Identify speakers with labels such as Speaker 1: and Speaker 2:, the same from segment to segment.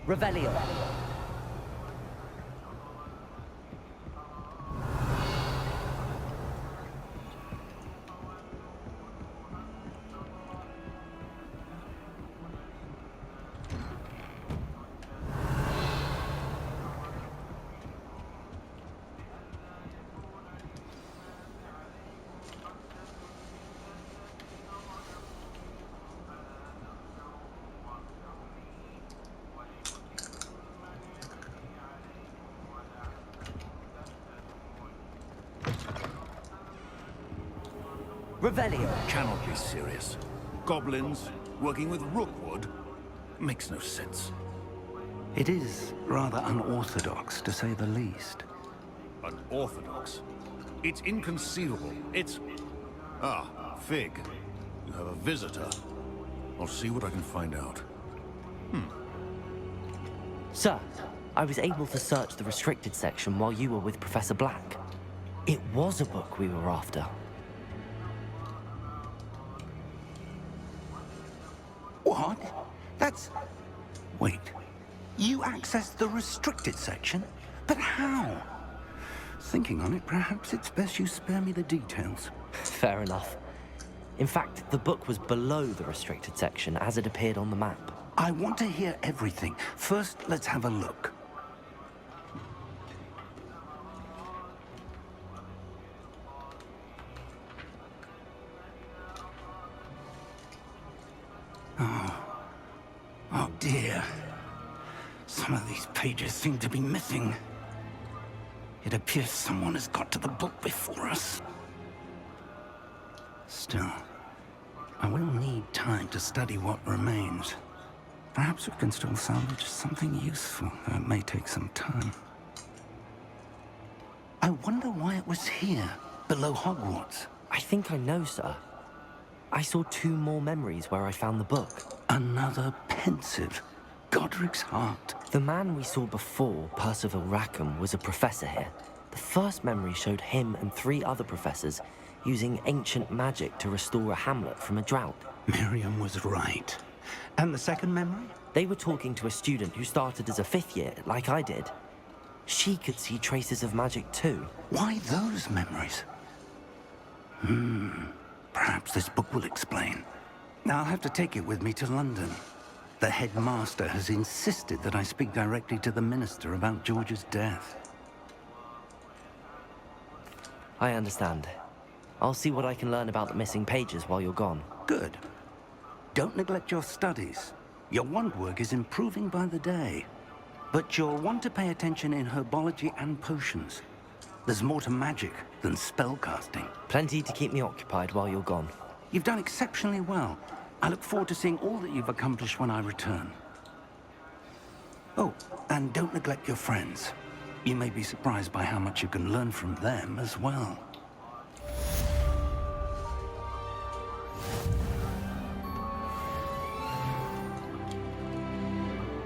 Speaker 1: Revelio. Revelio.
Speaker 2: Cannot be serious. Goblins working with Rookwood makes no sense.
Speaker 3: It is rather unorthodox, to say the least.
Speaker 2: Unorthodox? It's inconceivable. It's... Ah, Fig. You have a visitor. I'll see what I can find out.
Speaker 1: Sir, I was able to search the restricted section while you were with Professor Black. It was a book we were after.
Speaker 3: What? That's... Wait. You accessed the restricted section? But how? Thinking on it, perhaps it's best you spare me the details.
Speaker 1: Fair enough. In fact, the book was below the restricted section as it appeared on the map.
Speaker 3: I want to hear everything. First, let's have a look. Oh dear. Some of these pages seem to be missing. It appears someone has got to the book before us. Still, I will need time to study what remains. Perhaps we can still salvage something useful, though it may take some time. I wonder why it was here, below Hogwarts.
Speaker 1: I think I know, sir. I saw 2 more memories where I found the book.
Speaker 3: Another pensive. Godric's heart.
Speaker 1: The man we saw before, Percival Rackham, was a professor here. The first memory showed him and 3 other professors using ancient magic to restore a hamlet from a drought.
Speaker 3: Miriam was right. And the second memory?
Speaker 1: They were talking to a student who started as a 5th year, like I did. She could see traces of magic too.
Speaker 3: Why those memories? Perhaps this book will explain. Now I'll have to take it with me to London. The headmaster has insisted that I speak directly to the minister about George's death.
Speaker 1: I understand. I'll see what I can learn about the missing pages while you're gone.
Speaker 3: Good. Don't neglect your studies. Your wand work is improving by the day. But you'll want to pay attention in herbology and potions. There's more to magic than spellcasting.
Speaker 1: Plenty to keep me occupied while you're gone.
Speaker 3: You've done exceptionally well. I look forward to seeing all that you've accomplished when I return. Oh, and don't neglect your friends. You may be surprised by how much you can learn from them as well.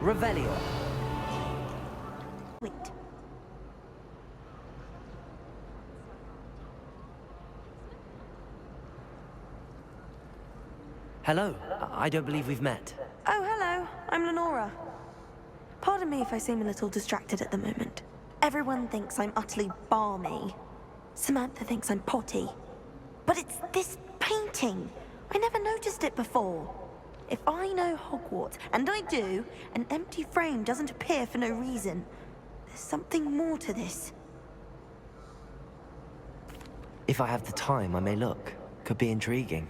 Speaker 1: Revelio.
Speaker 4: Wait.
Speaker 1: Hello. I don't believe we've met.
Speaker 4: Oh, hello. I'm Lenora. Pardon me if I seem a little distracted at the moment. Everyone thinks I'm utterly balmy. Samantha thinks I'm potty. But it's this painting. I never noticed it before. If I know Hogwarts, and I do, an empty frame doesn't appear for no reason. There's something more to this.
Speaker 1: If I have the time, I may look. Could be intriguing.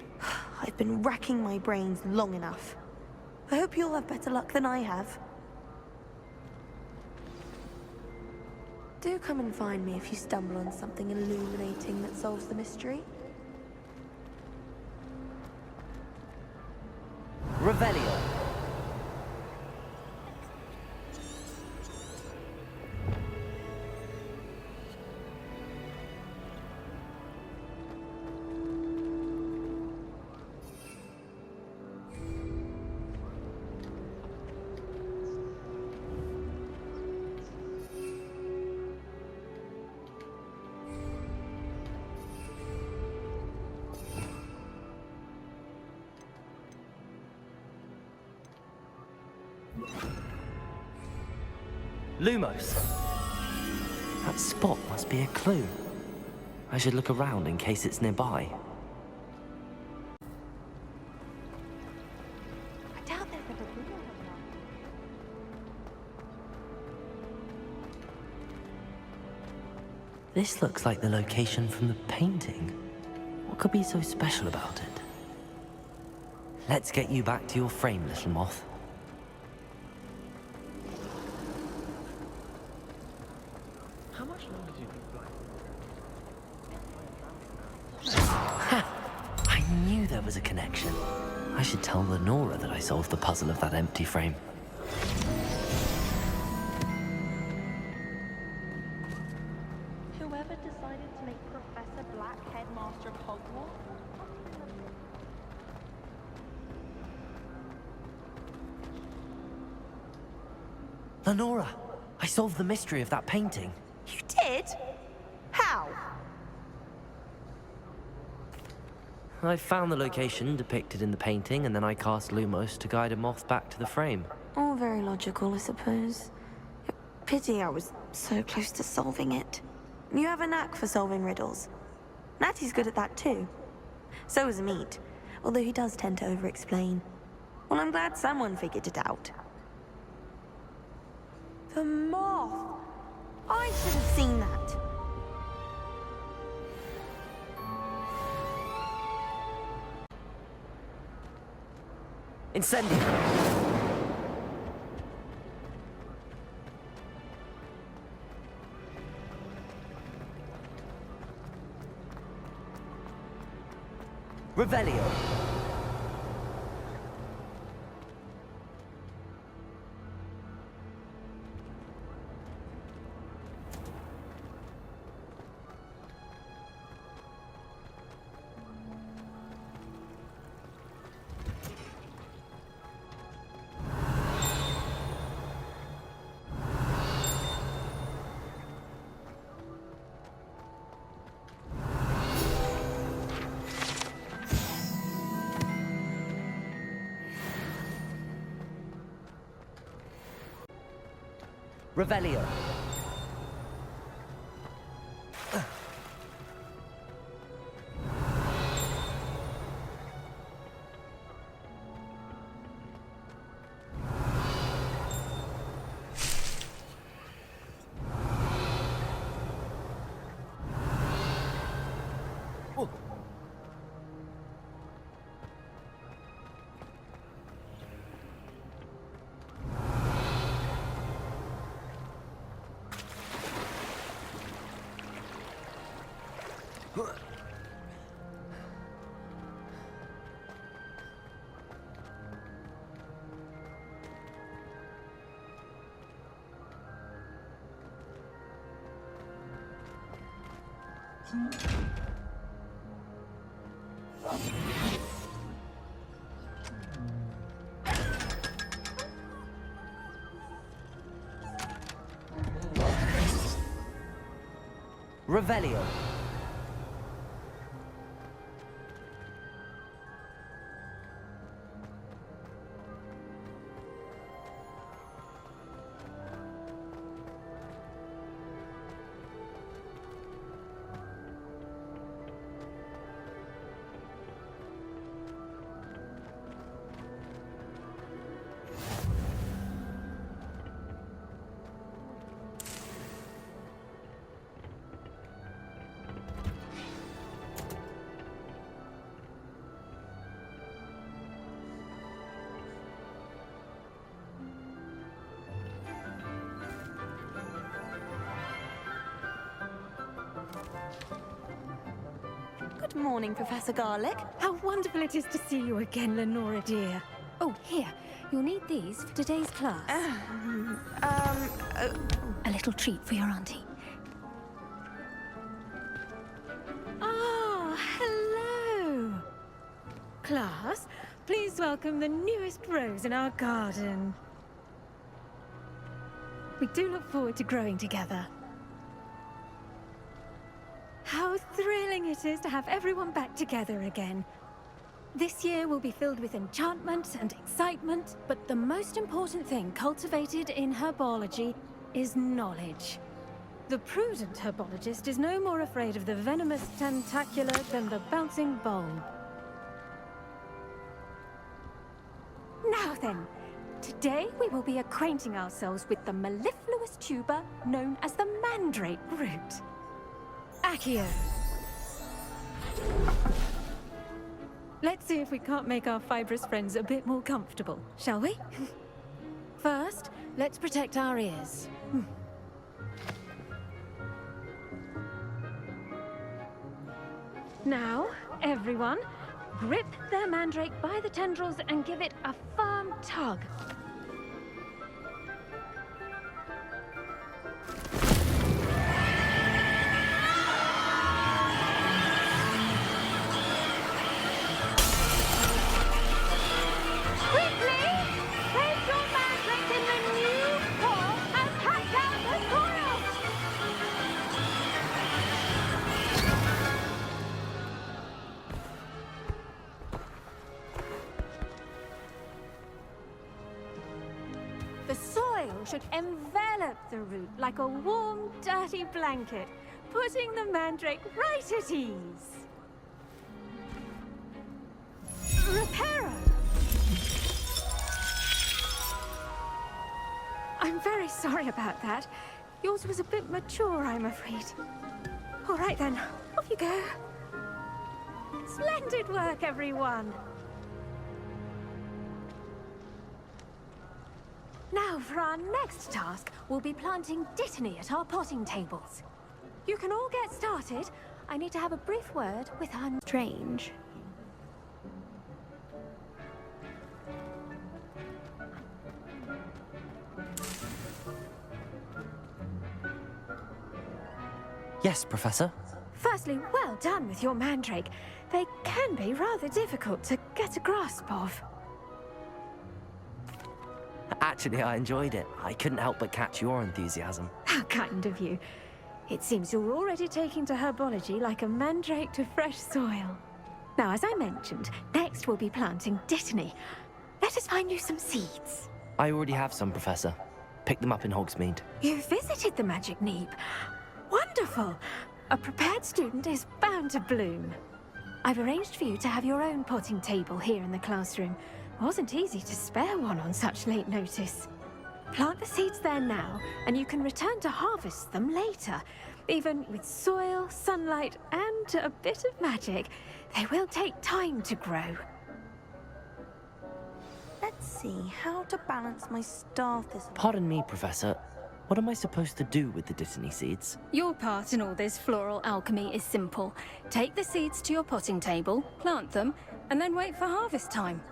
Speaker 4: I've been racking my brains long enough. I hope you'll have better luck than I have. Do come and find me if you stumble on something illuminating that solves the mystery.
Speaker 1: Revelio. Lumos! That spot must be a clue. I should look around in case it's nearby.
Speaker 4: I doubt there's a video.
Speaker 1: This looks like the location from the painting. What could be so special about it? Let's get you back to your frame, little moth.
Speaker 5: How much longer do you think
Speaker 1: I knew there was a connection. I should tell Lenora that I solved the puzzle of that empty frame.
Speaker 4: Whoever decided to make Professor Black headmaster of Hogwart?
Speaker 1: Lenora, I solved the mystery of that painting.
Speaker 4: You did? How?
Speaker 1: I found the location depicted in the painting, and then I cast Lumos to guide a moth back to the frame.
Speaker 4: All very logical, I suppose. Pity I was so close to solving it. You have a knack for solving riddles. Natty's good at that too. So is Meat, although he does tend to over-explain. Well, I'm glad someone figured it out. The moth! I should have seen that.
Speaker 1: Incendio! Revelio! Revelio. Revelio.
Speaker 4: Good morning, Professor Garlic.
Speaker 6: How wonderful it is to see you again, Lenora dear. Oh, here. You'll need these for today's class. A little treat for your auntie. Ah, hello. Class, please welcome the newest rose in our garden. We do look forward to growing together. How thrilling it is to have everyone back together again. This year will be filled with enchantment and excitement, but the most important thing cultivated in herbology is knowledge. The prudent herbologist is no more afraid of the venomous tentacular than the bouncing bulb. Now then, today we will be acquainting ourselves with the mellifluous tuber known as the mandrake root. Accio. Let's see if we can't make our fibrous friends a bit more comfortable, shall we? First, let's protect our ears. Now, everyone, grip their mandrake by the tendrils and give it a firm tug. Quickly! Place your mandrake in the new core and cut down the soil! The soil should envelop the root like a warm, dirty blanket, putting the mandrake right at ease. Reparo! I'm very sorry about that. Yours was a bit mature, I'm afraid. All right then, off you go. Splendid work, everyone. Now, for our next task, we'll be planting Dittany at our potting tables. You can all get started. I need to have a brief word with our...
Speaker 4: Strange.
Speaker 1: Yes, Professor.
Speaker 6: Firstly, well done with your mandrake. They can be rather difficult to get a grasp of.
Speaker 1: Actually, I enjoyed it. I couldn't help but catch your enthusiasm.
Speaker 6: How kind of you. It seems you're already taking to herbology like a mandrake to fresh soil. Now, as I mentioned, next we'll be planting Dittany. Let us find you some seeds.
Speaker 1: I already have some, Professor. Pick them up in Hogsmeade.
Speaker 6: You visited the Magic Neep. Wonderful! A prepared student is bound to bloom. I've arranged for you to have your own potting table here in the classroom. It wasn't easy to spare one on such late notice. Plant the seeds there now, and you can return to harvest them later. Even with soil, sunlight, and a bit of magic, they will take time to grow.
Speaker 4: Let's see how to balance my star thistle.
Speaker 1: Pardon me, Professor. What am I supposed to do with the Dittany seeds?
Speaker 6: Your part in all this floral alchemy is simple. Take the seeds to your potting table, plant them, and then wait for harvest time.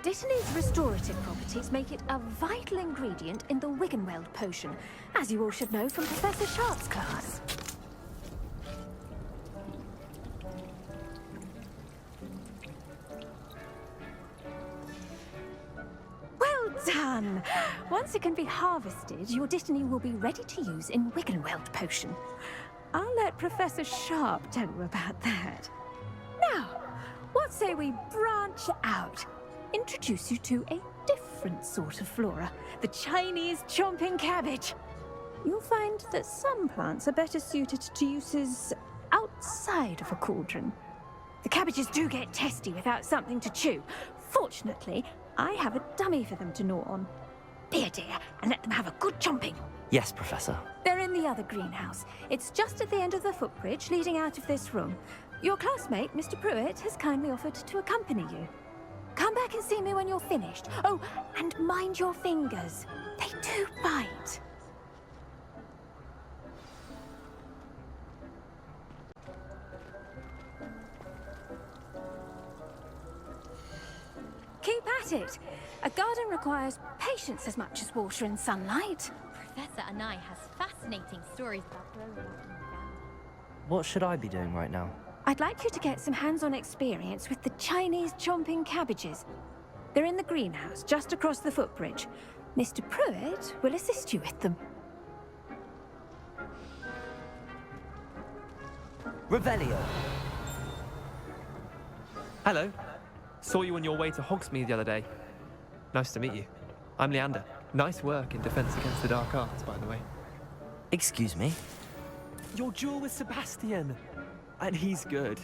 Speaker 6: Dittany's restorative properties make it a vital ingredient in the Wiggenweld potion, as you all should know from Professor Sharp's class. Well done! Once it can be harvested, your Dittany will be ready to use in Wiggenweld potion. I'll let Professor Sharp tell you about that. Now, what say we branch out? Introduce you to a different sort of flora, the Chinese chomping cabbage. You'll find that some plants are better suited to uses outside of a cauldron. The cabbages do get testy without something to chew. Fortunately, I have a dummy for them to gnaw on. Be a dear and let them have a good chomping.
Speaker 1: Yes, Professor.
Speaker 6: They're in the other greenhouse. It's just at the end of the footbridge leading out of this room. Your classmate, Mr. Pruitt, has kindly offered to accompany you. Come back and see me when you're finished. Oh, and mind your fingers. They do bite. Keep at it. A garden requires patience as much as water and sunlight.
Speaker 7: Professor Anai has fascinating stories about growing up in Uganda.
Speaker 1: What should I be doing right now?
Speaker 6: I'd like you to get some hands-on experience with the Chinese chomping cabbages. They're in the greenhouse, just across the footbridge. Mr. Pruitt will assist you with them.
Speaker 1: Revelio.
Speaker 5: Hello. Saw you on your way to Hogsmeade the other day. Nice to meet you. I'm Leander. Nice work in Defense Against the Dark Arts, by the way.
Speaker 1: Excuse me?
Speaker 5: Your duel with Sebastian! And he's good.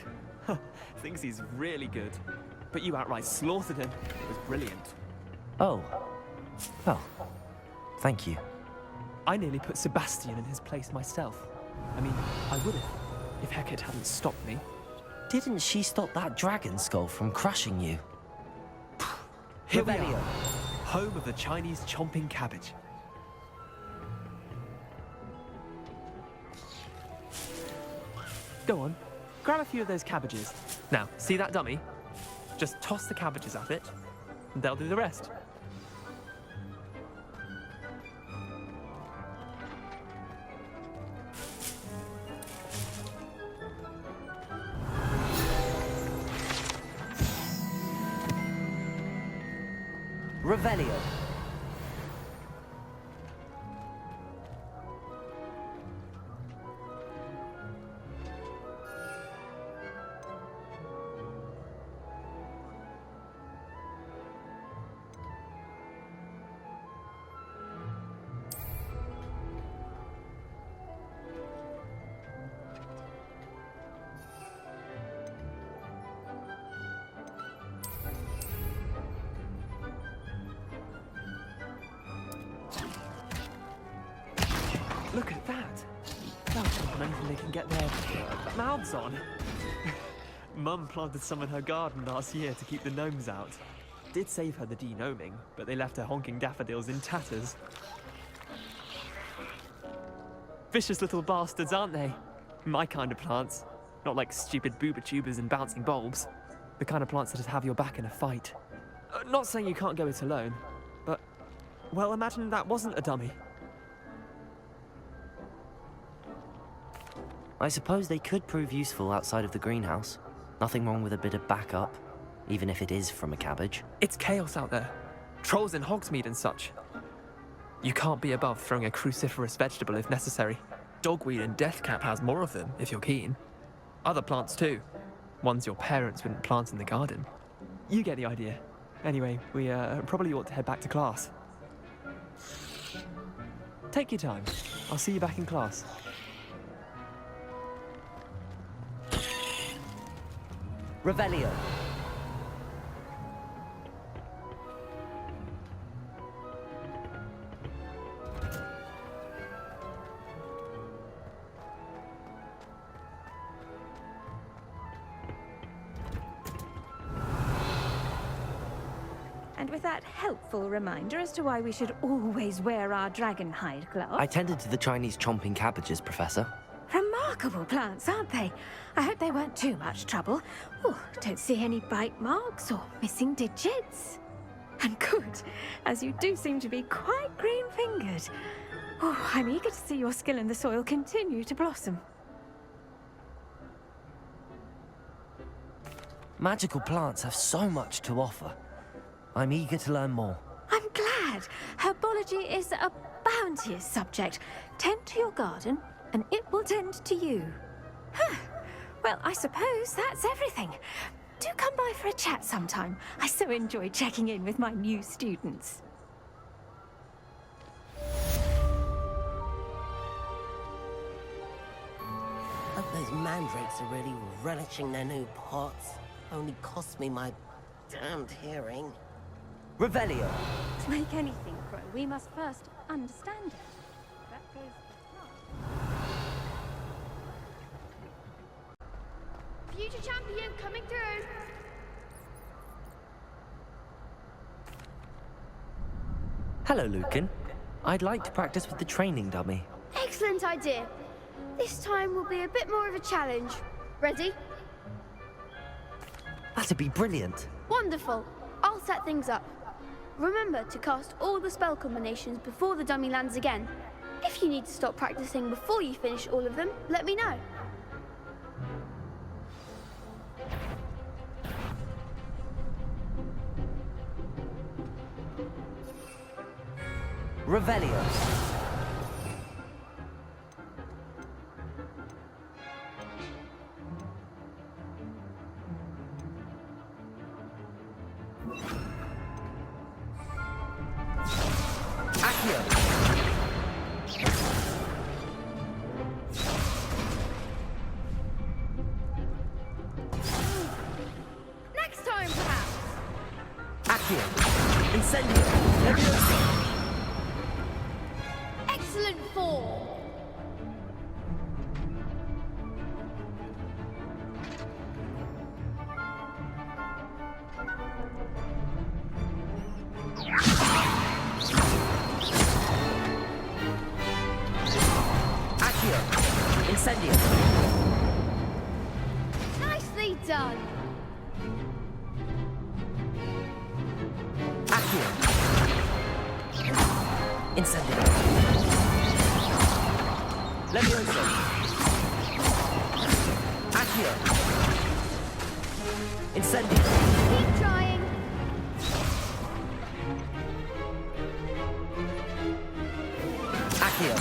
Speaker 5: Thinks he's really good. But you outright slaughtered him. It was brilliant.
Speaker 1: Oh. Well, thank you.
Speaker 5: I nearly put Sebastian in his place myself. I mean, I would have, if Hecate hadn't stopped me.
Speaker 1: Didn't she stop that dragon skull from crushing you?
Speaker 5: Here we
Speaker 1: Revelio.
Speaker 5: are, home of the Chinese chomping cabbage. Go on, grab a few of those cabbages. Now, see that dummy? Just toss the cabbages at it, and they'll do the rest.
Speaker 1: Revelio.
Speaker 5: Look at that! They'll jump on anything they can get their mouths on. Mum planted some in her garden last year to keep the gnomes out. Did save her the de-gnoming, but they left her honking daffodils in tatters. Vicious little bastards, aren't they? My kind of plants. Not like stupid booba tubers and bouncing bulbs. The kind of plants that'd have your back in a fight. Not saying you can't go it alone, but... well, imagine that wasn't a dummy.
Speaker 1: I suppose they could prove useful outside of the greenhouse. Nothing wrong with a bit of backup, even if it is from a cabbage.
Speaker 5: It's chaos out there. Trolls in Hogsmeade and such. You can't be above throwing a cruciferous vegetable if necessary. Dogweed and deathcap has more of them, if you're keen. Other plants too. Ones your parents wouldn't plant in the garden. You get the idea. Anyway, we probably ought to head back to class. Take your time. I'll see you back in class.
Speaker 1: Revelio.
Speaker 6: And with that helpful reminder as to why we should always wear our dragon hide gloves.
Speaker 1: I tended to the Chinese chomping cabbages, Professor.
Speaker 6: Remarkable plants, aren't they? I hope they weren't too much trouble. Oh, don't see any bite marks or missing digits. And good, as you do seem to be quite green-fingered. Oh, I'm eager to see your skill in the soil continue to blossom.
Speaker 1: Magical plants have so much to offer. I'm eager to learn more.
Speaker 6: I'm glad. Herbology is a bounteous subject. Tend to your garden, and it will tend to you. Huh. Well, I suppose that's everything. Do come by for a chat sometime. I so enjoy checking in with my new students.
Speaker 8: Hope those mandrakes are really relishing their new pots. Only cost me my damned hearing.
Speaker 1: Revelio.
Speaker 6: To make anything grow, we must first understand it. That goes for
Speaker 7: Future champion coming through.
Speaker 1: Hello, Lucan. I'd like to practice with the training dummy.
Speaker 9: Excellent idea. This time will be a bit more of a challenge. Ready?
Speaker 1: That'd be brilliant.
Speaker 9: Wonderful. I'll set things up. Remember to cast all the spell combinations before the dummy lands again. If you need to stop practicing before you finish all of them, let me know.
Speaker 1: Revelio. Accio!
Speaker 9: Next time, perhaps.
Speaker 1: Accio! Incendio! Levioso!
Speaker 9: Excellent form.
Speaker 1: Accio! Incendio!
Speaker 9: Nicely done.
Speaker 1: Accio! Incendio! Levioso! Accio! Incendio!
Speaker 9: Keep trying.
Speaker 1: Accio!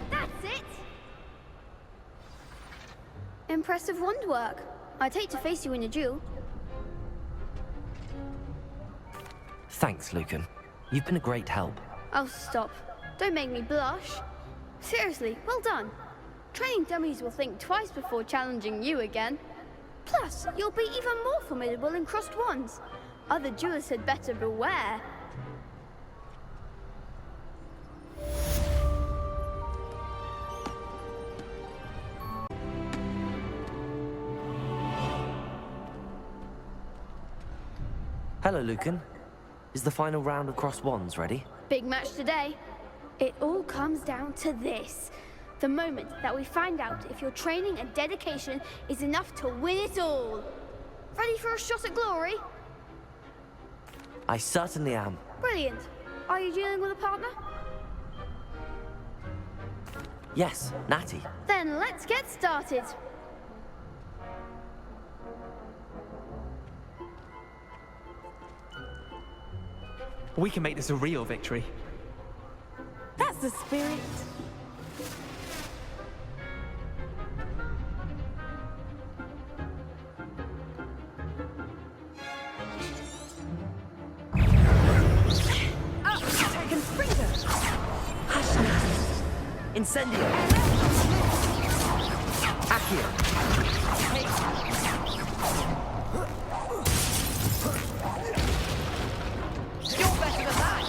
Speaker 9: That's it. Impressive wand work. I'd hate to face you in a duel.
Speaker 1: Thanks, Lucan. You've been a great help.
Speaker 9: Oh, stop. Don't make me blush. Seriously, well done. Training dummies will think twice before challenging you again. Plus, you'll be even more formidable in crossed wands. Other duelists had better beware.
Speaker 1: Hello, Lucan. Is the final round of crossed wands ready?
Speaker 9: Big match today. It all comes down to this. The moment that we find out if your training and dedication is enough to win it all. Ready for a shot at glory?
Speaker 1: I certainly am.
Speaker 9: Brilliant. Are you dealing with a partner?
Speaker 1: Yes, Natty.
Speaker 9: Then let's get started.
Speaker 5: We can make this a real victory.
Speaker 4: That's the spirit.
Speaker 1: Incendio! Accio!
Speaker 8: You're better than that!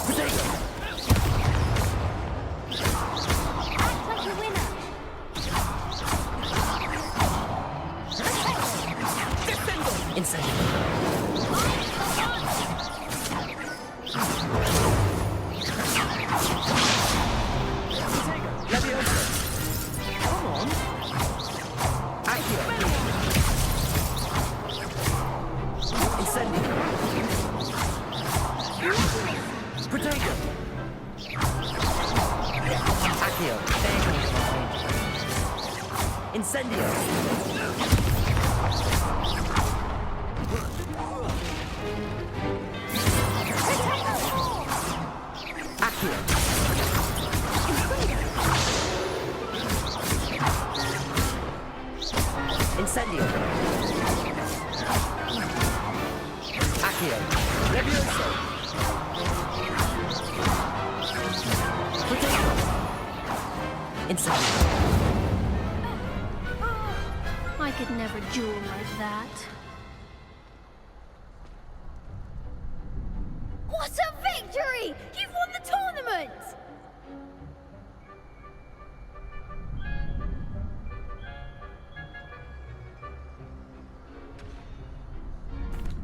Speaker 1: Potato!
Speaker 9: Act like a winner.
Speaker 1: Incendio! Levioso! Come on! Accio! Incendio! Potato! Accio! Incendio! Accio! Incendio! Accio! Levioso! Potato! Incendio!
Speaker 6: I could never duel like that.
Speaker 9: What a victory! You've won the tournament!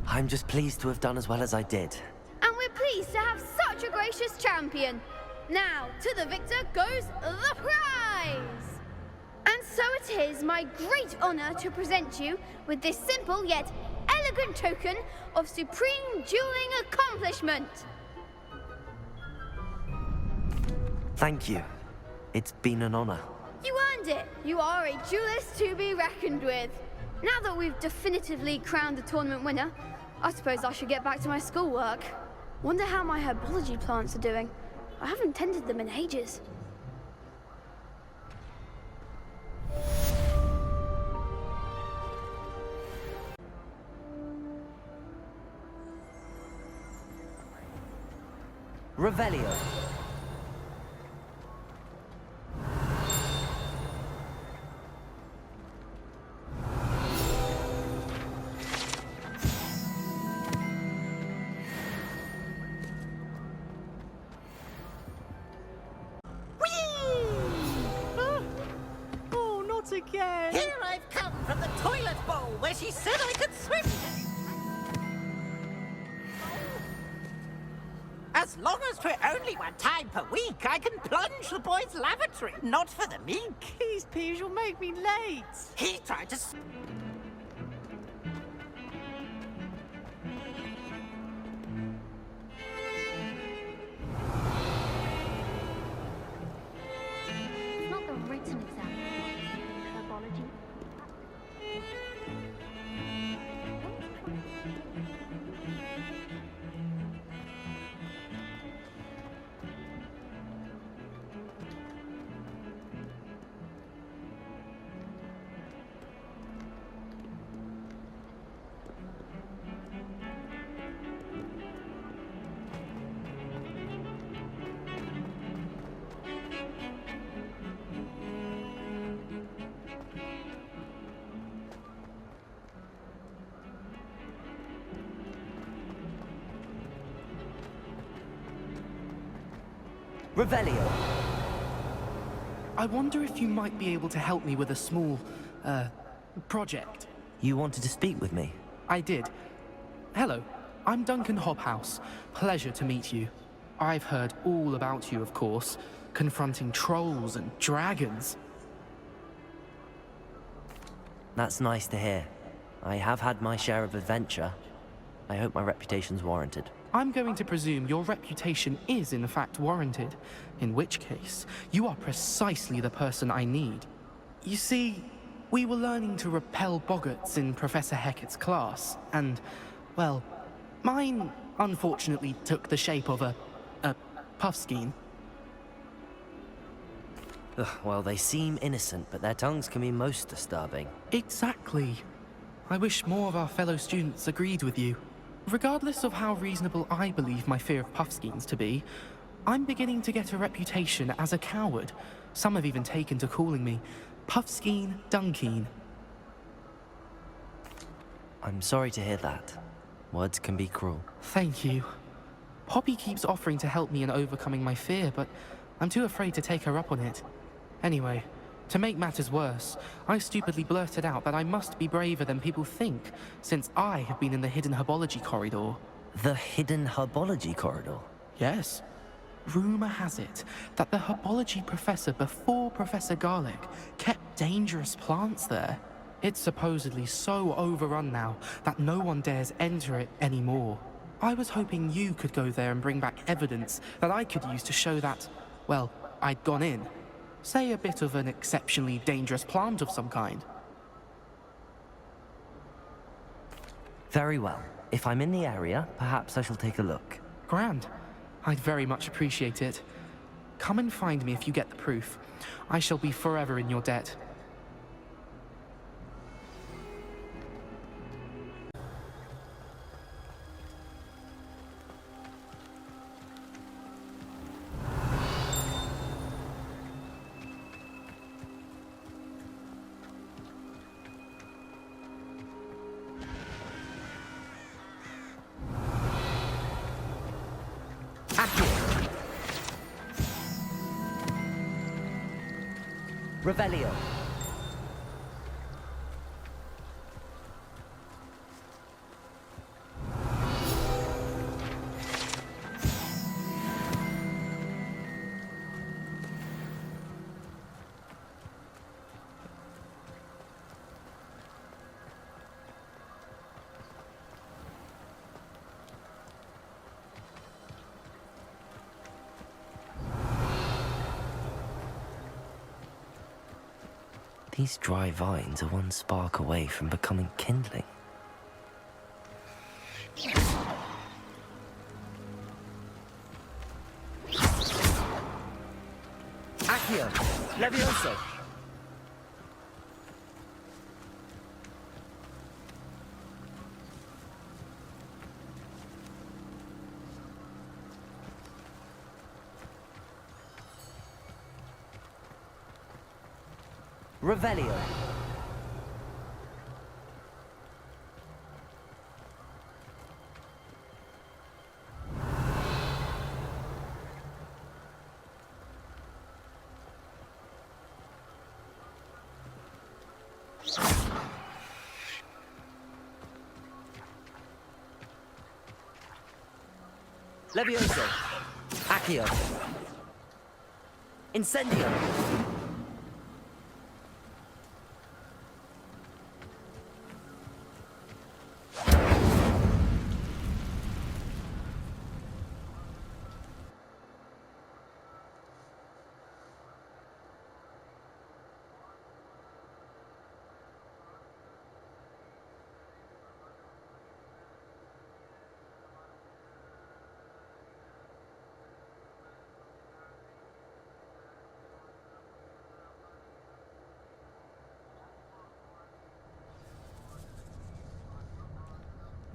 Speaker 1: I'm just pleased to have done as well as I did.
Speaker 9: And we're pleased to have such a gracious champion. Now, to the victor goes the prize! And so it is my great honor to present you with this simple yet elegant token of supreme dueling accomplishment.
Speaker 1: Thank you. It's been an honor.
Speaker 9: You earned it. You are a duelist to be reckoned with. Now that we've definitively crowned the tournament winner, I suppose I should get back to my schoolwork. Wonder how my herbology plants are doing. I haven't tended them in ages.
Speaker 1: Revelio.
Speaker 5: Oh, not again!
Speaker 8: Here I've come from the toilet bowl where she said I could swim. As long as 'twere only one time per week, I can plunge the boy's lavatory, not for the meek.
Speaker 5: These peas will make me late!
Speaker 8: He tried to...
Speaker 7: It's not the written exam. Herbology.
Speaker 1: Revelio.
Speaker 5: I wonder if you might be able to help me with a small, project.
Speaker 1: You wanted to speak with me?
Speaker 5: I did. Hello, I'm Duncan Hobhouse. Pleasure to meet you. I've heard all about you, of course, confronting trolls and dragons.
Speaker 1: That's nice to hear. I have had my share of adventure. I hope my reputation's warranted.
Speaker 5: I'm going to presume your reputation is in fact warranted, in which case, you are precisely the person I need. You see, we were learning to repel boggarts in Professor Hecat's class, and, well, mine unfortunately took the shape of a puffskein.
Speaker 1: Ugh, well, they seem innocent, but their tongues can be most disturbing.
Speaker 5: Exactly. I wish more of our fellow students agreed with you. Regardless of how reasonable I believe my fear of puffskeins to be, I'm beginning to get a reputation as a coward. Some have even taken to calling me Puffskeen Dunkeen.
Speaker 1: I'm sorry to hear that. Words can be cruel.
Speaker 5: Thank you. Poppy keeps offering to help me in overcoming my fear, but I'm too afraid to take her up on it. Anyway, to make matters worse, I stupidly blurted out that I must be braver than people think, since I have been in the hidden herbology corridor.
Speaker 1: The hidden herbology corridor?
Speaker 5: Yes. Rumor has it that the herbology professor before Professor Garlic kept dangerous plants there. It's supposedly so overrun now that no one dares enter it anymore. I was hoping you could go there and bring back evidence that I could use to show that, well, I'd gone in. Say a bit of an exceptionally dangerous plant of some kind.
Speaker 1: Very well. If I'm in the area, perhaps I shall take a look.
Speaker 5: Grand. I'd very much appreciate it. Come and find me if you get the proof. I shall be forever in your debt.
Speaker 1: Revelio. These dry vines are one spark away from becoming kindling. Accio! Levioso! Revelio. Levioso. Accio. Incendio.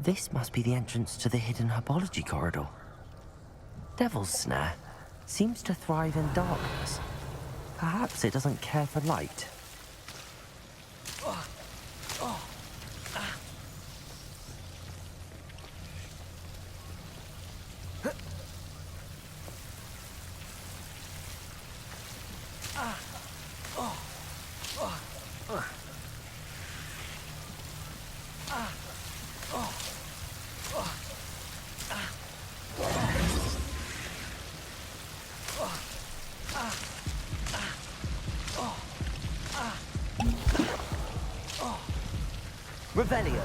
Speaker 1: This must be the entrance to the hidden herbology corridor. Devil's Snare seems to thrive in darkness. Perhaps it doesn't care for light. Revelio.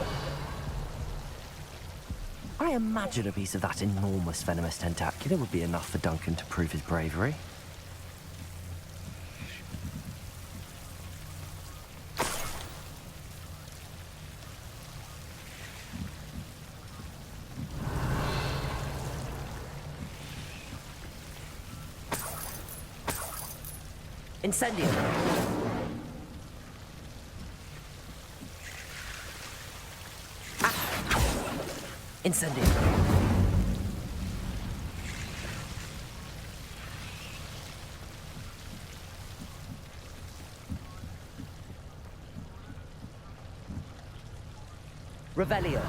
Speaker 1: I imagine a piece of that enormous venomous tentacular would be enough for Duncan to prove his bravery. Incendio. Incendio. Revelio.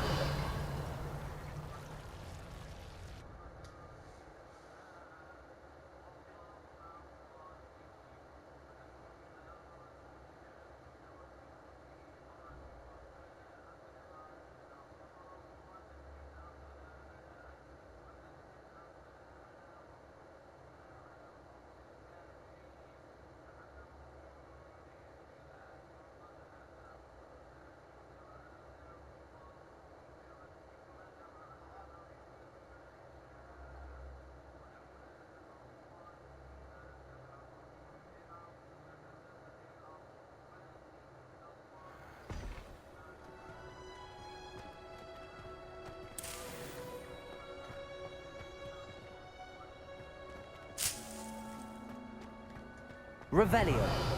Speaker 1: Revelio.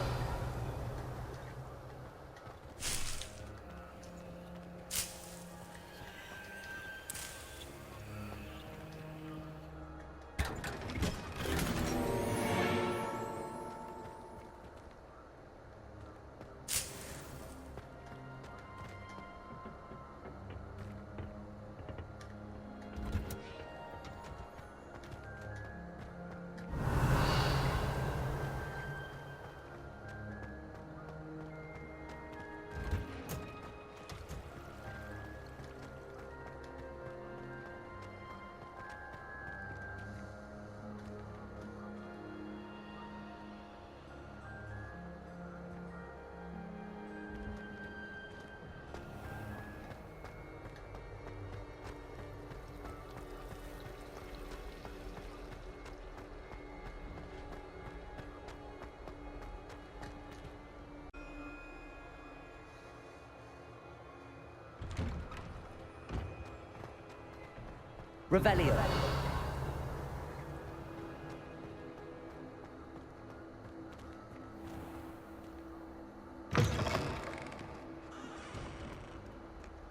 Speaker 1: Revelio.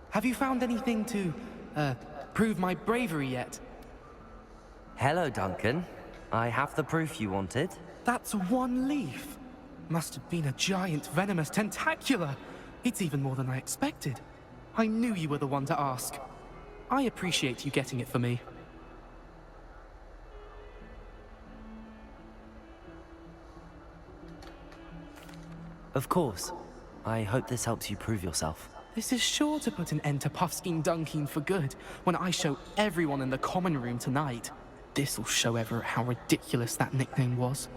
Speaker 10: Have you found anything to, prove my bravery yet?
Speaker 1: Hello, Duncan. I have the proof you wanted.
Speaker 10: That's one leaf. Must have been a giant venomous tentacula. It's even more than I expected. I knew you were the one to ask. I appreciate you getting it for me.
Speaker 1: Of course. I hope this helps you prove yourself.
Speaker 10: This is sure to put an end to Puffskein Dunkeen for good when I show everyone in the common room tonight. This'll show Everett how ridiculous that nickname was.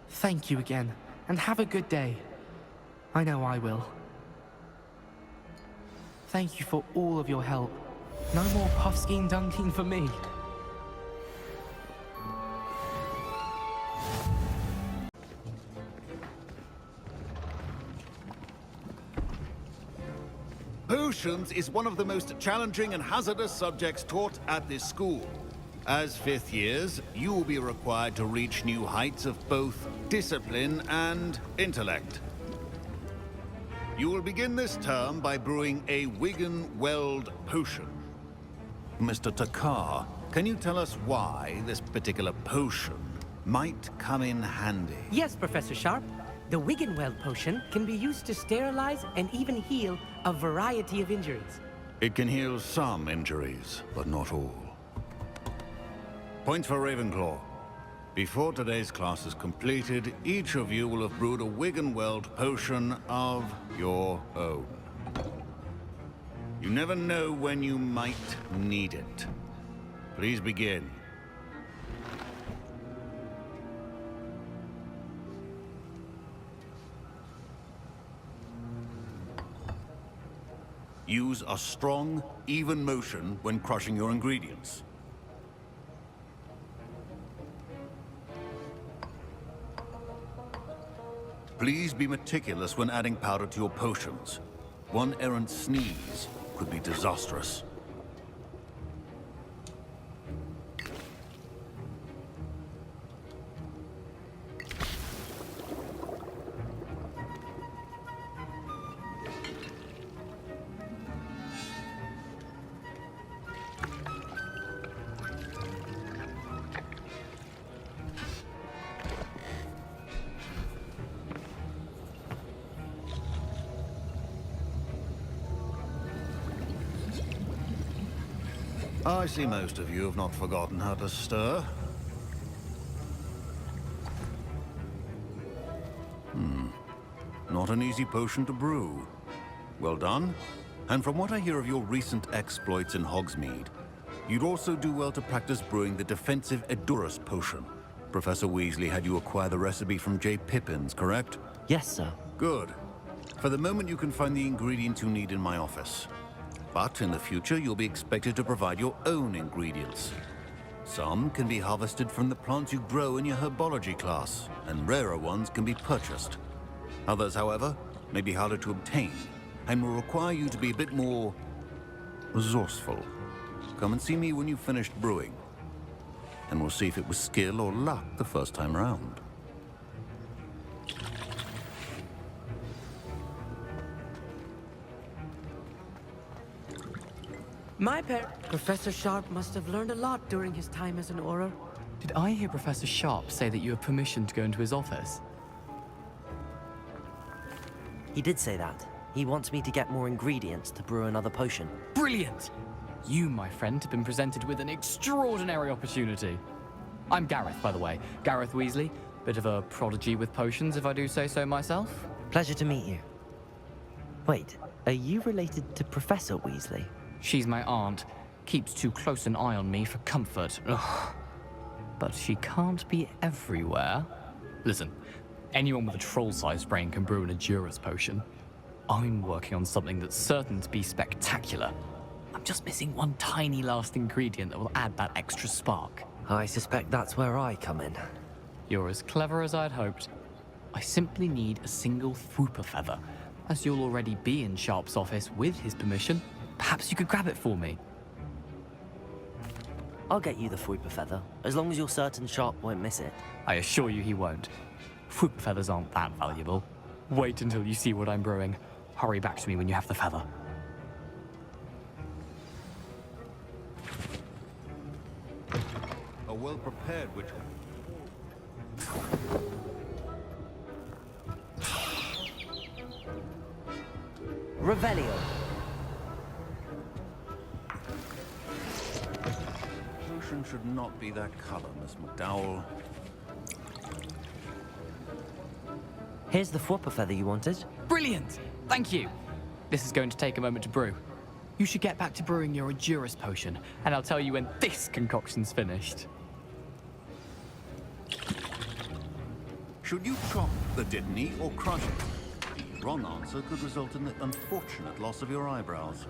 Speaker 10: Thank you again, and have a good day. I know I will. Thank you for all of your help. No more Puffskein Dunkeen for me.
Speaker 2: Potions is one of the most challenging and hazardous subjects taught at this school. As fifth years, you will be required to reach new heights of both discipline and intellect. You will begin this term by brewing a Wiggenweld potion. Mr. Takar, can you tell us why this particular potion might come in handy?
Speaker 11: Yes, Professor Sharp. The Wiggenweld potion can be used to sterilize and even heal a variety of injuries.
Speaker 2: It can heal some injuries, but not all. Point for Ravenclaw. Before today's class is completed, each of you will have brewed a Wiggenweld potion of your own. You never know when you might need it. Please begin. Use a strong, even motion when crushing your ingredients. Please be meticulous when adding powder to your potions. One errant sneeze could be disastrous. I see most of you have not forgotten how to stir. Not an easy potion to brew. Well done. And from what I hear of your recent exploits in Hogsmeade, you'd also do well to practice brewing the defensive Edurus potion. Professor Weasley had you acquire the recipe from J. Pippins, correct?
Speaker 1: Yes, sir.
Speaker 2: Good. For the moment, you can find the ingredients you need in my office. But in the future, you'll be expected to provide your own ingredients. Some can be harvested from the plants you grow in your herbology class, and rarer ones can be purchased. Others, however, may be harder to obtain, and will require you to be a bit more resourceful. Come and see me when you've finished brewing, and we'll see if it was skill or luck the first time around.
Speaker 11: Professor Sharp must have learned a lot during his time as an Auror.
Speaker 5: Did I hear Professor Sharp say that you have permission to go into his office?
Speaker 1: He did say that. He wants me to get more ingredients to brew another potion.
Speaker 5: Brilliant! You, my friend, have been presented with an extraordinary opportunity. I'm Gareth, by the way. Gareth Weasley. Bit of a prodigy with potions, if I do say so myself.
Speaker 1: Pleasure to meet you. Wait, are you related to Professor Weasley?
Speaker 5: She's my aunt. Keeps too close an eye on me for comfort. Ugh. But she can't be everywhere. Listen, anyone with a troll-sized brain can brew an Edurus potion. I'm working on something that's certain to be spectacular. I'm just missing one tiny last ingredient that will add that extra spark.
Speaker 1: I suspect that's where I come in.
Speaker 5: You're as clever as I'd hoped. I simply need a single Fwooper feather, as you'll already be in Sharp's office with his permission.
Speaker 12: Perhaps you could grab it for me?
Speaker 1: I'll get you the Fuipa feather, as long as you're certain Sharp won't miss it.
Speaker 12: I assure you he won't. Fuipa feathers aren't that valuable. Wait until you see what I'm brewing. Hurry back to me when you have the feather.
Speaker 2: A well-prepared witch.
Speaker 1: Revelio.
Speaker 2: Potion should not be that color, Miss McDowell.
Speaker 1: Here's the Fuipa feather you wanted.
Speaker 12: Brilliant! Thank you! This is going to take a moment to brew. You should get back to brewing your Endurus potion, and I'll tell you when this concoction's finished.
Speaker 2: Should you chop the Dittany or crush it? The wrong answer could result in the unfortunate loss of your eyebrows.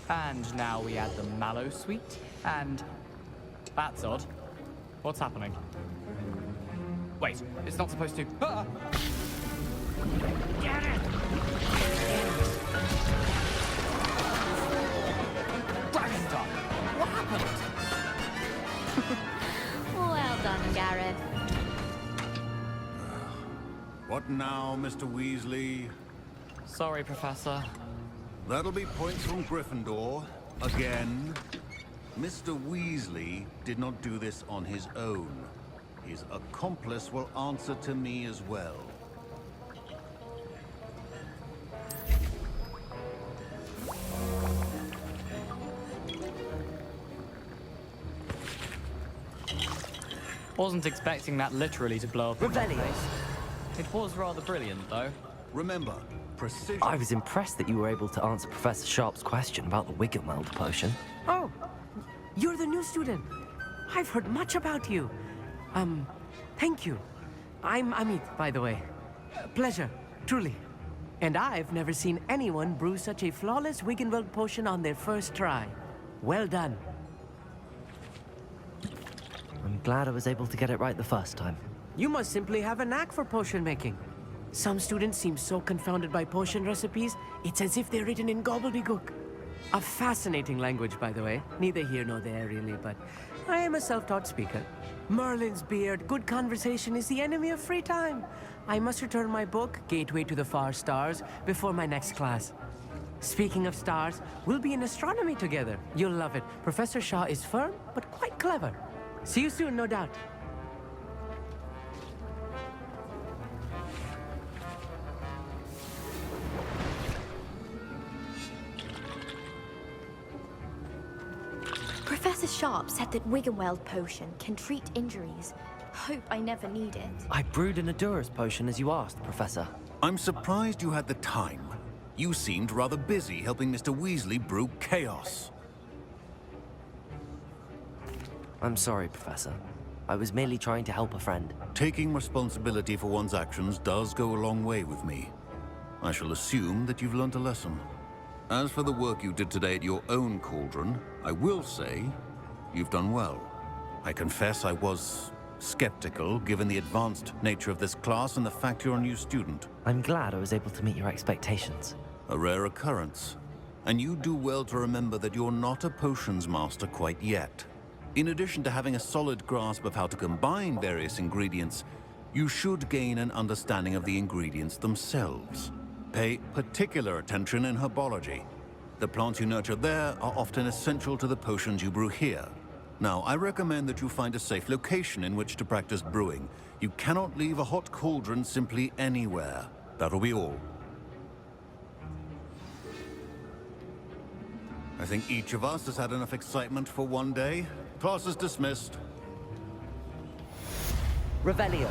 Speaker 12: And now we add the mallow sweet, and... That's odd. What's happening? Wait, it's not supposed to... Ah! Get it! Dragon Dog! What happened?
Speaker 7: Well done, Gareth.
Speaker 2: What now, Mr. Weasley?
Speaker 12: Sorry, Professor.
Speaker 2: That'll be points from Gryffindor. Again. Mr. Weasley did not do this on his own. His accomplice will answer to me as well.
Speaker 12: Wasn't expecting that literally to blow up in my
Speaker 1: Revelio.
Speaker 12: face. It was rather brilliant, though.
Speaker 2: Remember, precision...
Speaker 1: I was impressed that you were able to answer Professor Sharp's question about the Wiggenweld potion.
Speaker 11: Oh, you're the new student. I've heard much about you. Thank you. I'm Amit, by the way. Pleasure, truly. And I've never seen anyone brew such a flawless Wiggenweld potion on their first try. Well done.
Speaker 1: I'm glad I was able to get it right the first time.
Speaker 11: You must simply have a knack for potion making. Some students seem so confounded by potion recipes, it's as if they're written in gobbledygook. A fascinating language, by the way. Neither here nor there, really, but I am a self-taught speaker. Merlin's beard, good conversation is the enemy of free time. I must return my book, Gateway to the Far Stars, before my next class. Speaking of stars, we'll be in astronomy together. You'll love it. Professor Shaw is firm, but quite clever. See you soon, no doubt.
Speaker 4: Professor Sharp said that Wiggenweld potion can treat injuries. Hope I never need it.
Speaker 1: I brewed an Endurus potion as you asked, Professor.
Speaker 2: I'm surprised you had the time. You seemed rather busy helping Mr. Weasley brew chaos.
Speaker 1: I'm sorry, Professor. I was merely trying to help a friend.
Speaker 2: Taking responsibility for one's actions does go a long way with me. I shall assume that you've learnt a lesson. As for the work you did today at your own cauldron, I will say you've done well. I confess I was skeptical, given the advanced nature of this class and the fact you're a new student.
Speaker 1: I'm glad I was able to meet your expectations.
Speaker 2: A rare occurrence. And you do well to remember that you're not a potions master quite yet. In addition to having a solid grasp of how to combine various ingredients, you should gain an understanding of the ingredients themselves. Pay particular attention in herbology. The plants you nurture there are often essential to the potions you brew here. Now, I recommend that you find a safe location in which to practice brewing. You cannot leave a hot cauldron simply anywhere. That'll be all. I think each of us has had enough excitement for one day. Class is dismissed.
Speaker 1: Revelio.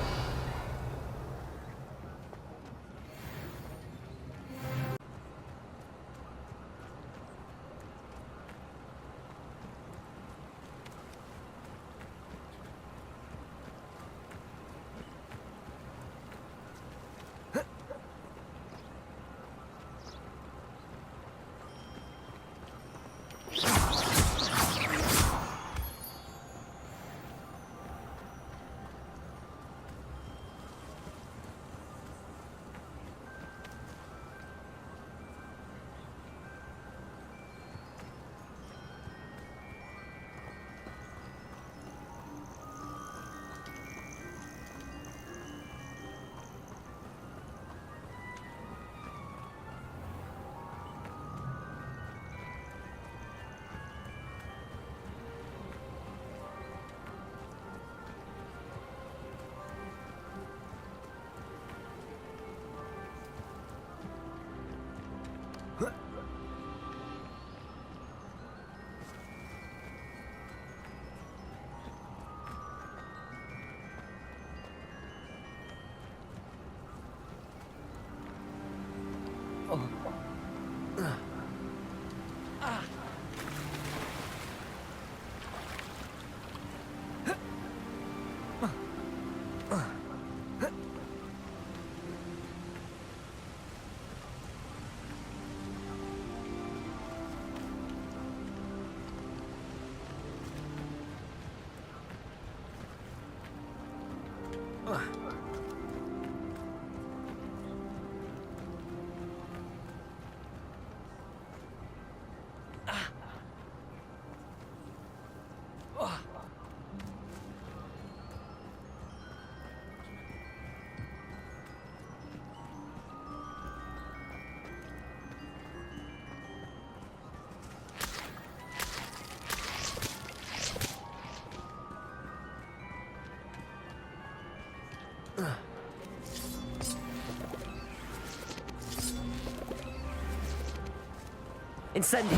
Speaker 1: Incendio!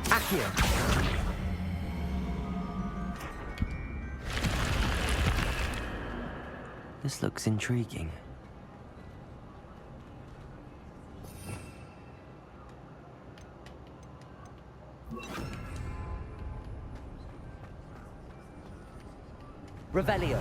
Speaker 1: Accio! This looks intriguing. Revelio.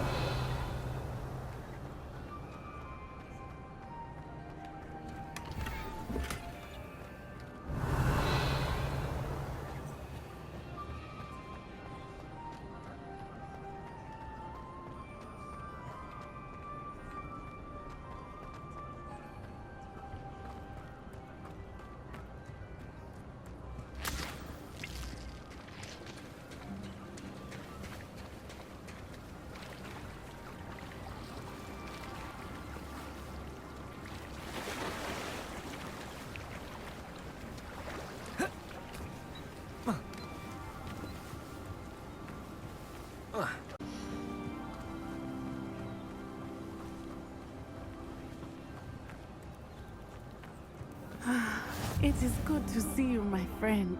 Speaker 13: It is good to see you, my friend.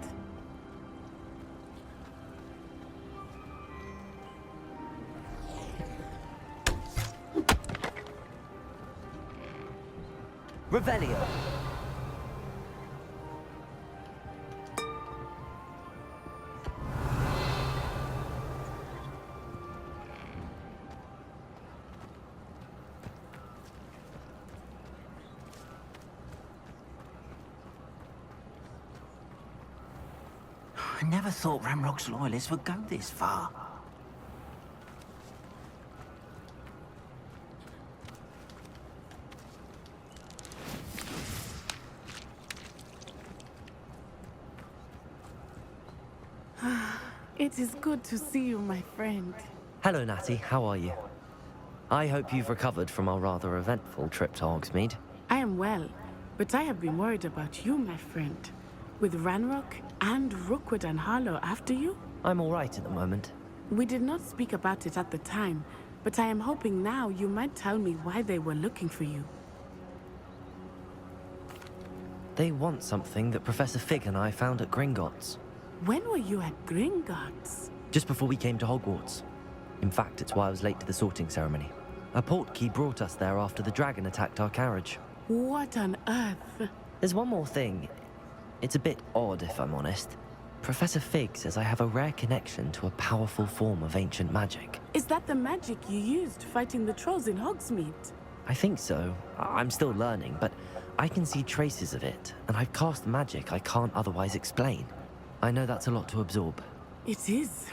Speaker 1: Revelio.
Speaker 3: I never thought Ramrock's loyalists would go this far.
Speaker 13: It is good to see you, my friend.
Speaker 1: Hello, Natty. How are you? I hope you've recovered from our rather eventful trip to Hogsmeade.
Speaker 13: I am well, but I have been worried about you, my friend. With Ranrock and Rookwood and Harlow after you?
Speaker 1: I'm all right at the moment.
Speaker 13: We did not speak about it at the time, but I am hoping now you might tell me why they were looking for you.
Speaker 1: They want something that Professor Fig and I found at Gringotts.
Speaker 13: When were you at Gringotts?
Speaker 1: Just before we came to Hogwarts. In fact, it's why I was late to the sorting ceremony. A portkey brought us there after the dragon attacked our carriage.
Speaker 13: What on earth?
Speaker 1: There's one more thing. It's a bit odd, if I'm honest. Professor Fig says I have a rare connection to a powerful form of ancient magic.
Speaker 13: Is that the magic you used fighting the trolls in Hogsmeade?
Speaker 1: I think so. I'm still learning, but I can see traces of it, and I've cast magic I can't otherwise explain. I know that's a lot to absorb.
Speaker 13: It is.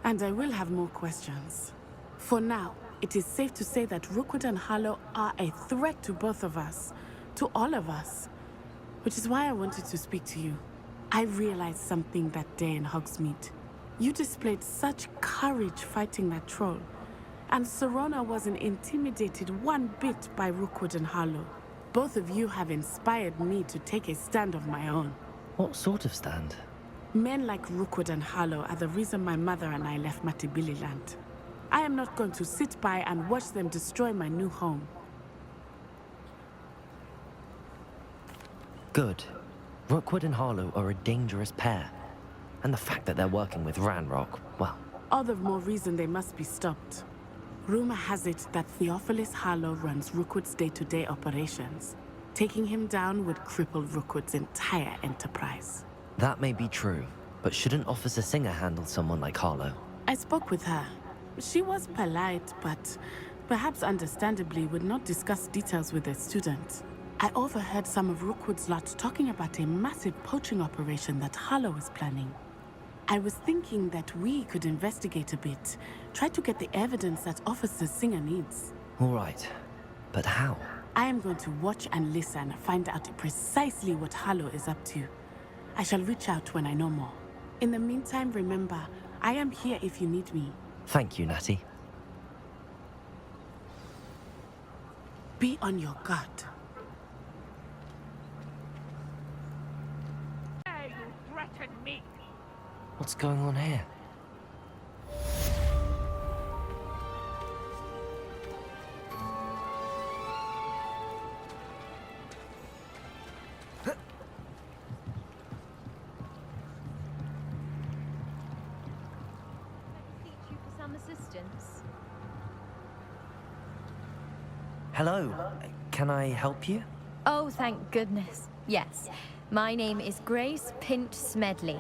Speaker 13: And I will have more questions. For now, it is safe to say that Rookwood and Harlow are a threat to both of us. To all of us. Which is why I wanted to speak to you. I realized something that day in Hogsmeade. You displayed such courage fighting that troll. And Serona wasn't intimidated one bit by Rookwood and Harlow. Both of you have inspired me to take a stand of my own.
Speaker 1: What sort of stand?
Speaker 13: Men like Rookwood and Harlow are the reason my mother and I left Matabeleland. I am not going to sit by and watch them destroy my new home.
Speaker 1: Good. Rookwood and Harlow are a dangerous pair. And the fact that they're working with Ranrock, well...
Speaker 13: All the more reason they must be stopped. Rumor has it that Theophilus Harlow runs Rookwood's day-to-day operations. Taking him down would cripple Rookwood's entire enterprise.
Speaker 1: That may be true, but shouldn't Officer Singer handle someone like Harlow?
Speaker 13: I spoke with her. She was polite, but perhaps understandably would not discuss details with a student. I overheard some of Rookwood's lot talking about a massive poaching operation that Harlow is planning. I was thinking that we could investigate a bit, try to get the evidence that Officer Singer needs.
Speaker 1: All right, but how?
Speaker 13: I am going to watch and listen, find out precisely what Harlow is up to. I shall reach out when I know more. In the meantime, remember, I am here if you need me.
Speaker 1: Thank you, Natty.
Speaker 13: Be on your guard.
Speaker 14: Dare you threaten me?
Speaker 1: What's going on here? Hello. Can I help you?
Speaker 15: Oh, thank goodness. Yes. My name is Grace Pinch Smedley.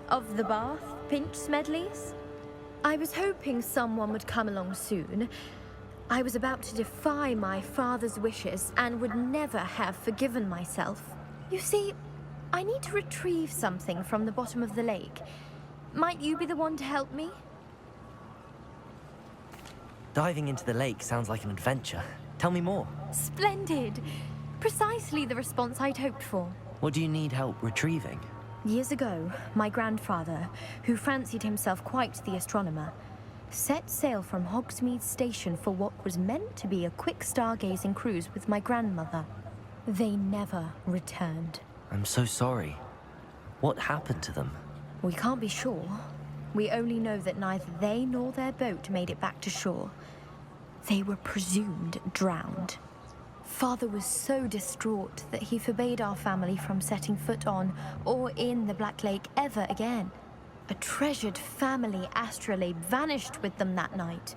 Speaker 15: Of the Bath Pinch Smedleys? I was hoping someone would come along soon. I was about to defy my father's wishes and would never have forgiven myself. You see, I need to retrieve something from the bottom of the lake. Might you be the one to help me?
Speaker 1: Diving into the lake sounds like an adventure. Tell me more.
Speaker 15: Splendid! Precisely the response I'd hoped for.
Speaker 1: What do you need help retrieving?
Speaker 15: Years ago, my grandfather, who fancied himself quite the astronomer, set sail from Hogsmeade Station for what was meant to be a quick stargazing cruise with my grandmother. They never returned.
Speaker 1: I'm so sorry. What happened to them?
Speaker 15: We can't be sure. We only know that neither they nor their boat made it back to shore. They were presumed drowned. Father was so distraught that he forbade our family from setting foot on or in the Black Lake ever again. A treasured family astrolabe vanished with them that night.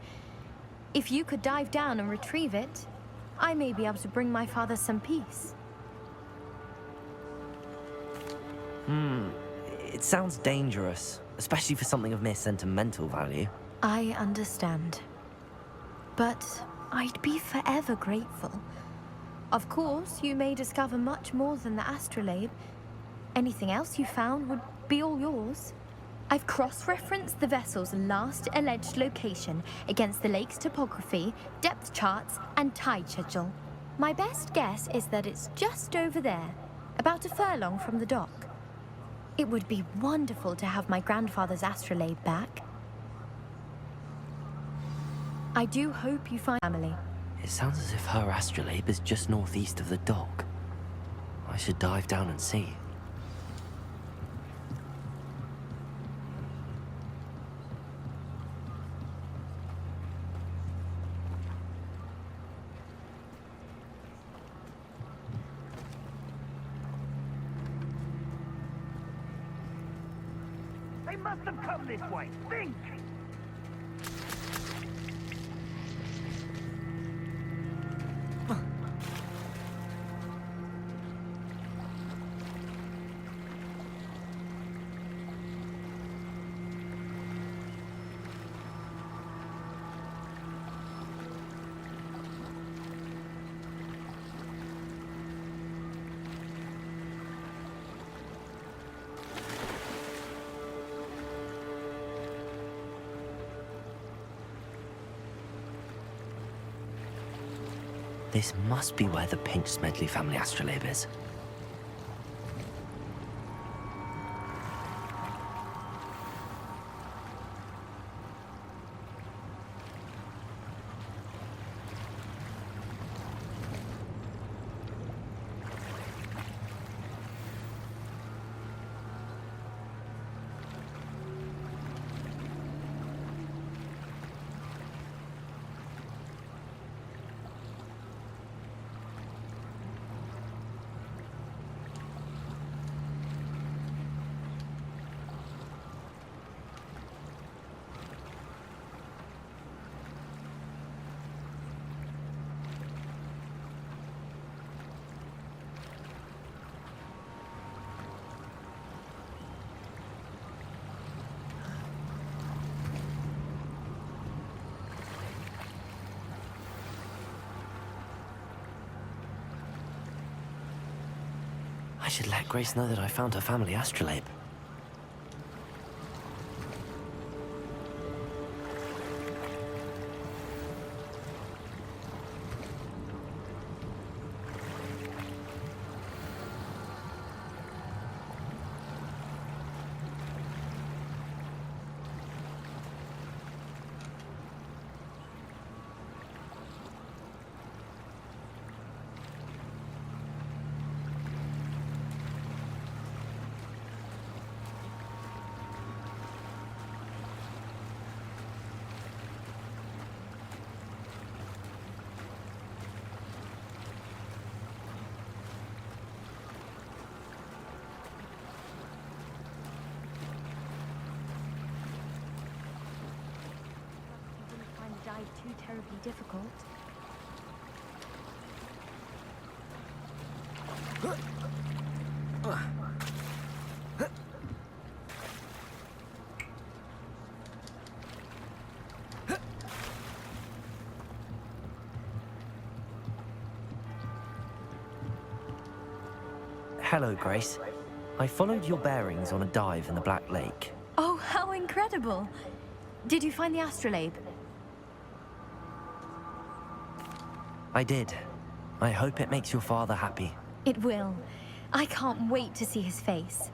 Speaker 15: If you could dive down and retrieve it, I may be able to bring my father some peace.
Speaker 1: It sounds dangerous, especially for something of mere sentimental value.
Speaker 15: I understand. But I'd be forever grateful. Of course, you may discover much more than the astrolabe. Anything else you found would be all yours. I've cross-referenced the vessel's last alleged location against the lake's topography, depth charts, and tide schedule. My best guess is that it's just over there, about a furlong from the dock. It would be wonderful to have my grandfather's astrolabe back. I do hope you find family.
Speaker 1: It sounds as if her astrolabe is just northeast of the dock. I should dive down and see.
Speaker 14: They must have come this way. Think!
Speaker 1: This must be where the Pinch Smedley family astrolabe is. I should let Grace know that I found her family astrolabe.
Speaker 15: Too terribly difficult.
Speaker 1: Hello, Grace. I followed your bearings on a dive in the Black Lake.
Speaker 15: Oh, how incredible! Did you find the astrolabe?
Speaker 1: I did. I hope it makes your father happy.
Speaker 15: It will. I can't wait to see his face.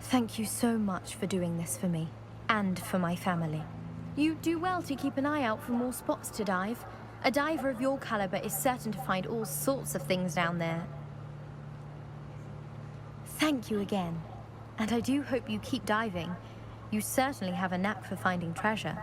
Speaker 15: Thank you so much for doing this for me, and for my family. You do well to keep an eye out for more spots to dive. A diver of your caliber is certain to find all sorts of things down there. Thank you again. And I do hope you keep diving. You certainly have a knack for finding treasure.